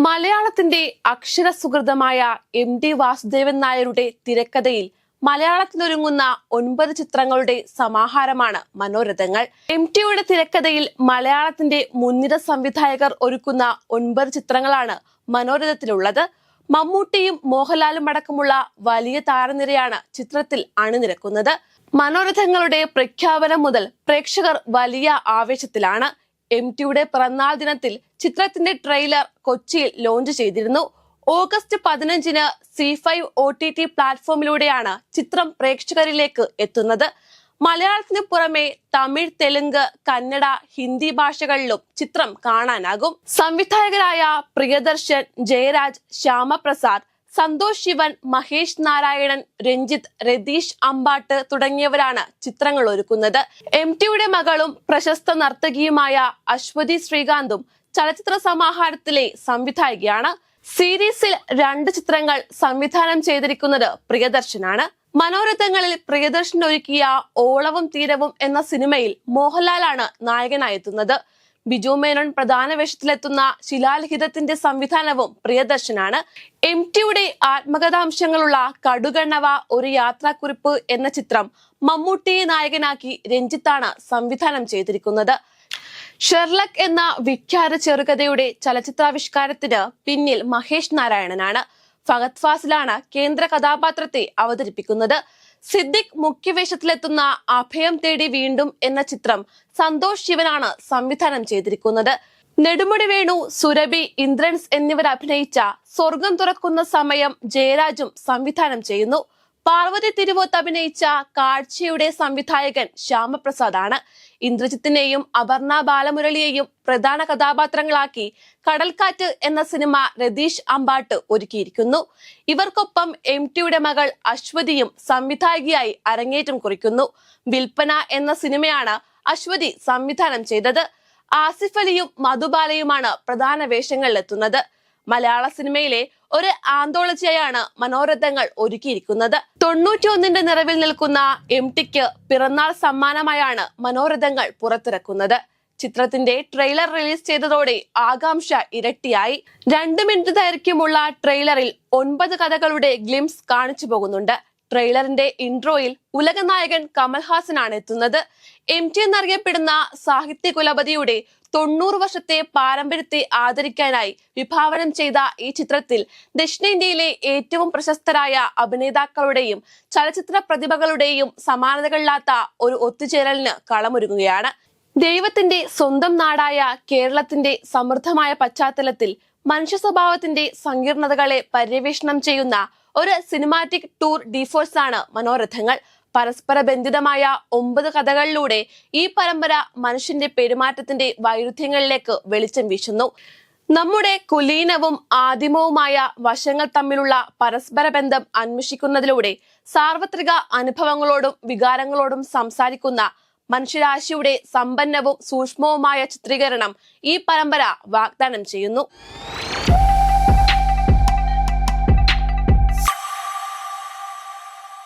മലയാളത്തിന്റെ അക്ഷരസുഹൃതമായ എം.ടി. വാസുദേവൻ നായരുടെ തിരക്കഥയിൽ മലയാളത്തിനൊരുങ്ങുന്ന 9 ചിത്രങ്ങളുടെ സമാഹാരമാണ് മനോരഥങ്ങൾ. എം.ടിയുടെ തിരക്കഥയിൽ മലയാളത്തിന്റെ മുൻനിര സംവിധായകർ ഒരുക്കുന്ന 9 ചിത്രങ്ങളാണ് മനോരഥത്തിലുള്ളത്. മമ്മൂട്ടിയും മോഹൻലാലും അടക്കമുള്ള വലിയ താരനിരയാണ് ചിത്രത്തിൽ അണിനിരക്കുന്നത്. മനോരഥങ്ങളുടെ പ്രഖ്യാപനം മുതൽ പ്രേക്ഷകർ വലിയ ആവേശത്തിലാണ്. എം.ടിയുടെ പിറന്നാൾ ദിനത്തിൽ ചിത്രത്തിന്റെ ട്രെയിലർ കൊച്ചിയിൽ ലോഞ്ച് ചെയ്തിരുന്നു. ഓഗസ്റ്റ് 15-ന് C5 OTT പ്ലാറ്റ്ഫോമിലൂടെയാണ് ചിത്രം പ്രേക്ഷകരിലേക്ക് എത്തുന്നത്. മലയാളത്തിന് പുറമെ തമിഴ്, തെലുങ്ക്, കന്നഡ, ഹിന്ദി ഭാഷകളിലും ചിത്രം കാണാനാകും. സംവിധായകരായ പ്രിയദർശൻ, ജയരാജ്, ശ്യാമപ്രസാദ്, സന്തോഷ് ശിവൻ, മഹേഷ് നാരായണൻ, രഞ്ജിത്ത്, രതീഷ് അമ്പാട്ട് തുടങ്ങിയവരാണ് ചിത്രങ്ങൾ ഒരുക്കുന്നത്. എം.ടിയുടെ മകളും പ്രശസ്ത നർത്തകിയുമായ അശ്വതി ശ്രീകാന്തും ചലച്ചിത്ര സമാഹാരത്തിലെ സംവിധായികയാണ്. സീരീസിൽ 2 ചിത്രങ്ങൾ സംവിധാനം ചെയ്തിരിക്കുന്നത് പ്രിയദർശനാണ്. മനോരഥങ്ങളിൽ പ്രിയദർശൻ ഒരുക്കിയ ഓളവും തീരവും എന്ന സിനിമയിൽ മോഹൻലാലാണ് നായകനായെത്തുന്നത്. ബിജു മേനോൻ പ്രധാന വേഷത്തിലെത്തുന്ന ശിലാലിഖിതത്തിന്റെ സംവിധാനവും പ്രിയദർശനാണ്. എം.ടിയുടെ ആത്മകഥാംശങ്ങളുള്ള കടുകണ്ണവ ഒരു യാത്രാക്കുറിപ്പ് എന്ന ചിത്രം മമ്മൂട്ടിയെ നായകനാക്കി രഞ്ജിത്താണ് സംവിധാനം ചെയ്തിരിക്കുന്നത്. ഷെർലക് എന്ന വിഖ്യാത ചെറുകഥയുടെ ചലച്ചിത്രാവിഷ്കാരത്തിന് പിന്നിൽ മഹേഷ് നാരായണനാണ്. ഫഹദ് ഫാസിലാണ് കേന്ദ്ര കഥാപാത്രത്തെ അവതരിപ്പിക്കുന്നത്. സിദ്ദിഖ് മുഖ്യവേഷത്തിലെത്തുന്ന അഭയം തേടി വീണ്ടും എന്ന ചിത്രം സന്തോഷ് ശിവനാണ് സംവിധാനം ചെയ്തിരിക്കുന്നത്. നെടുമുടി വേണു, സുരഭി, ഇന്ദ്രൻസ് എന്നിവർ അഭിനയിച്ച സ്വർഗം തുറക്കുന്ന സമയം ജയരാജും സംവിധാനം ചെയ്യുന്നു. പാർവതി തിരുവോത്ത് അഭിനയിച്ച കാഴ്ചയുടെ സംവിധായകൻ ശ്യാമപ്രസാദാണ്. ഇന്ദ്രജിത്തിനെയും അപർണ ബാലമുരളിയെയും പ്രധാന കഥാപാത്രങ്ങളാക്കി കടൽക്കാറ്റ് എന്ന സിനിമ രതീഷ് അമ്പാട്ട് ഒരുക്കിയിരിക്കുന്നു. ഇവർക്കൊപ്പം എം.ടിയുടെ മകൾ അശ്വതിയും സംവിധായികയായി അരങ്ങേറ്റം കുറിക്കുന്നു. വിൽപ്പന എന്ന സിനിമയാണ് അശ്വതി സംവിധാനം ചെയ്തത്. ആസിഫ് അലിയും മധുബാലയുമാണ് പ്രധാന വേഷങ്ങളിലെത്തുന്നത്. മലയാള സിനിമയിലെ ഒരു ആന്തോളജിയാണ് മനോരഥങ്ങൾ ഒരുക്കിയിരിക്കുന്നത്. 91ന്റെ നിറവിൽ നിൽക്കുന്ന എം.ടിക്ക് പിറന്നാൾ സമ്മാനമായാണ് മനോരഥങ്ങൾ പുറത്തിറക്കുന്നത്. ചിത്രത്തിന്റെ ട്രെയിലർ റിലീസ് ചെയ്തതോടെ ആകാംക്ഷ ഇരട്ടിയായി. 2 മിനിറ്റ് ദൈർഘ്യമുള്ള ട്രെയിലറിൽ 9 കഥകളുടെ ഗ്ലിംസ് കാണിച്ചു പോകുന്നുണ്ട്. ട്രെയിലറിന്റെ ഇൻട്രോയിൽ ഉലകനായകൻ കമൽഹാസനാണ് എത്തുന്നത്. എം.ടി എന്നറിയപ്പെടുന്ന സാഹിത്യ കുലപതിയുടെ 90 വർഷത്തെ പാരമ്പര്യത്തെ ആദരിക്കാനായി വിഭാവനം ചെയ്ത ഈ ചിത്രത്തിൽ ദക്ഷിണേന്ത്യയിലെ ഏറ്റവും പ്രശസ്തരായ അഭിനേതാക്കളുടെയും ചലച്ചിത്ര പ്രതിഭകളുടെയും സമാനതകളില്ലാത്ത ഒരു ഒത്തുചേരലിന് കളമൊരുങ്ങുകയാണ്. ദൈവത്തിന്റെ സ്വന്തം നാടായ കേരളത്തിന്റെ സമൃദ്ധമായ പശ്ചാത്തലത്തിൽ മനുഷ്യ സ്വഭാവത്തിന്റെ സങ്കീർണതകളെ പര്യവേഷണം ചെയ്യുന്ന ഒരു സിനിമാറ്റിക് ടൂർ ഡിഫോഴ്സ് ആണ് മനോരഥങ്ങൾ. പരസ്പര ബന്ധിതമായ 9 കഥകളിലൂടെ ഈ പരമ്പര മനുഷ്യന്റെ പെരുമാറ്റത്തിന്റെ വൈരുദ്ധ്യങ്ങളിലേക്ക് വെളിച്ചം വീശുന്നു. നമ്മുടെ കുലീനവും ആദിമവുമായ വശങ്ങൾ തമ്മിലുള്ള പരസ്പര ബന്ധം അന്വേഷിക്കുന്നതിലൂടെ സാർവത്രിക അനുഭവങ്ങളോടും വികാരങ്ങളോടും സംസാരിക്കുന്ന മനുഷ്യരാശിയുടെ സമ്പന്നവും സൂക്ഷ്മവുമായ ചിത്രീകരണം ഈ പരമ്പര വാഗ്ദാനം ചെയ്യുന്നു.